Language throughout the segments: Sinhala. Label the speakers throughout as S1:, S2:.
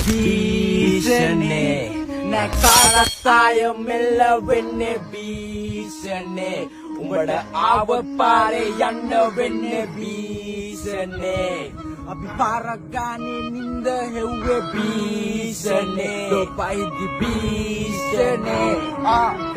S1: भीषणे नकाराताय मेल्ला वेन्ने भीषणे उඹड आव पारे යන්න වෙන්නේ भीषणे අපි පාරක් ගානේ නින්ද හෙව්වේ भीषणे දොපයිදි भीषणे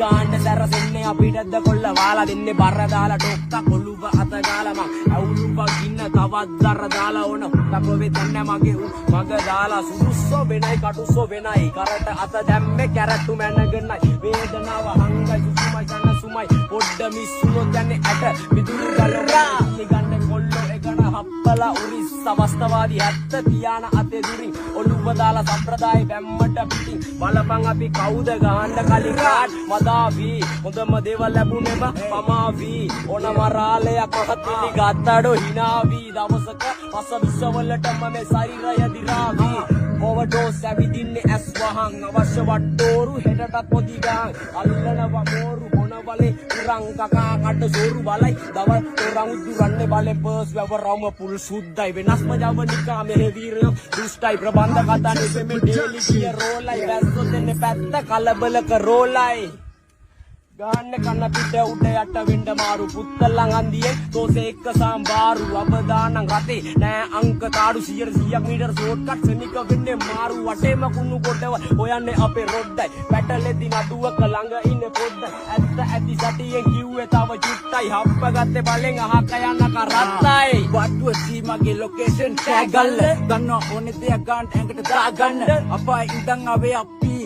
S1: ගාන්න දරසෙන්නේ අපිටද කොල්ල වාලා දෙන්නේ බර දාලා ඩොක්ක කොළුව අත ගාලා මං අවුලුවක් ඉන්න තවත් දර දාලා ඕන තපොවේ තන්නේ මගේ මග දාලා සුදුස්සෝ වෙනයි කටුස්සෝ වෙනයි කරට අත දැම්මේ කැරට්ටු මැනගෙනයි වේදනාව හංගයි සුසුමයි ගන්න සුමයි පොඩ්ඩ මිස්සුනොත් යන්නේ ඇට විදුලි ගලවා නිගන්න කොල්ලෝ එකන හප්පලා උරිස් අවස්ථාවාදී ඇත්ත තියාන අතේ දුරින් ඔළුව දාලා සම්ප්‍රදාය බැම්මට පිටින් බලපං අපි කවුද ගහන්න කලින් කාඩ් මදාවි හොඳම දේවල් ලැබුණෙම පමාවි ඕන මරාලයක් මහත්විලි ගත්තඩෝ හිනාවි දවසක පස විශ්වවලටම මේ ශරීරය දිරාවි ඕවර්ඩෝස් ඇවිදින්නේ ඇස් වහන් අවශ්‍ය වට්ටෝරු හෙටටත් පොඩි ගාන් අල්ලනවා මෝරු කොනවලේ උරං කකා කඩ සෝරු බලයි දවල් තොරන් උදුරන්නේ බලේ පර්ස් වැවරවම පුල් සුද්දයි වෙනස්ම ජවනිකා මෙහෙ වීරයෝ දුෂ්ටයි ප්‍රබන්ධ කතා නෙමෙ ඩේලි කිය රෝලයි වැස්සෝ දෙන්නේ පැත්ත කලබලක රෝලයි ගාන්න කන්න පිට උඩ යට වෙන්න මාරු පුත්තලන් අන්දියේ තෝසේ එක්ක සම්බාරු අවදානං රතේ නෑ අංක තාඩු 100ක් මීටර ෂෝට් කට් සෙනික වෙන්නේ මාරු වටේම කුණු කොටව හොයන්නේ අපේ රොඩ්ඩයි පැටලෙදි නඩුවක ළඟ ඉන්නේ පොඩ්ඩ ඇත්ත ඇති සටියෙන් කිව්වේ තව චුට්ටයි හප්ප ගත්තේ බලෙන් අහක යන කරත්තයි වට්ටුව සී මගේ ලොකේෂන් ටැග් ගල්ල ගන්න ඕනේ දෙයක් ගන්න ඇඟට දාගන්න අපා ඉඳන් ආවේ අපි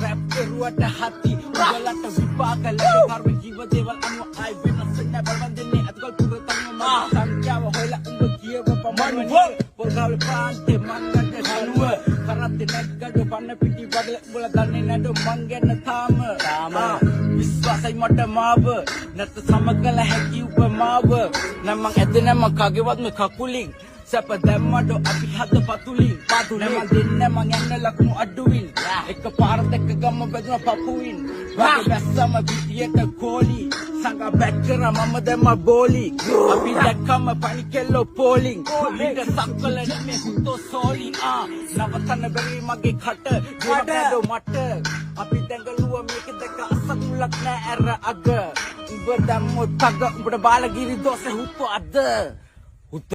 S1: රැප් කරුවට හති උගලට විපාක ලැබෙ කර්ම ජීව දේවල් අනුව ආයි වෙනස් වෙන්න බලවන්දන්නේ අතකල් පුර තම මම සංඛ්‍යාව හොයලා උඹ කියව පමණ පොල්ගාව පාන්තේ මංගට සනුව කරත්තේ නැග්ගඩ පන්න පිටි වගේ උඹලා දන්නේ නැඩ මං ගැන තාම විශ්වාසයි මට මාව නැත් සමගල හැකි උපමාව නම් මං ඇදෙන මං කගේවත් මේ කකුලින් සැප දැම්මඩ අපි හද පතුලින් නම දෙන්න මං යන්න ලකුණු අඩුවින් එක පාර දෙක ගම බෙදුන පපුවින් වගේ බැස්සම විදියට කෝලි සංගා බැක් කරා මම දැම්ම බෝලි අපි දැක්කම පනි කෙල්ලෝ පෝලිං පිට සක්වල නෙමෙයි හුතෝ සෝලි නවතන්න බැරි මගේ කට ගොඩඩෝ මට අපි දැඟලුව මේක දෙක අසතුලක් නෑ ඇර අග උඹ දැම්මොත් තග උඹට බාලගිරි දෝසේ හුතෝ අද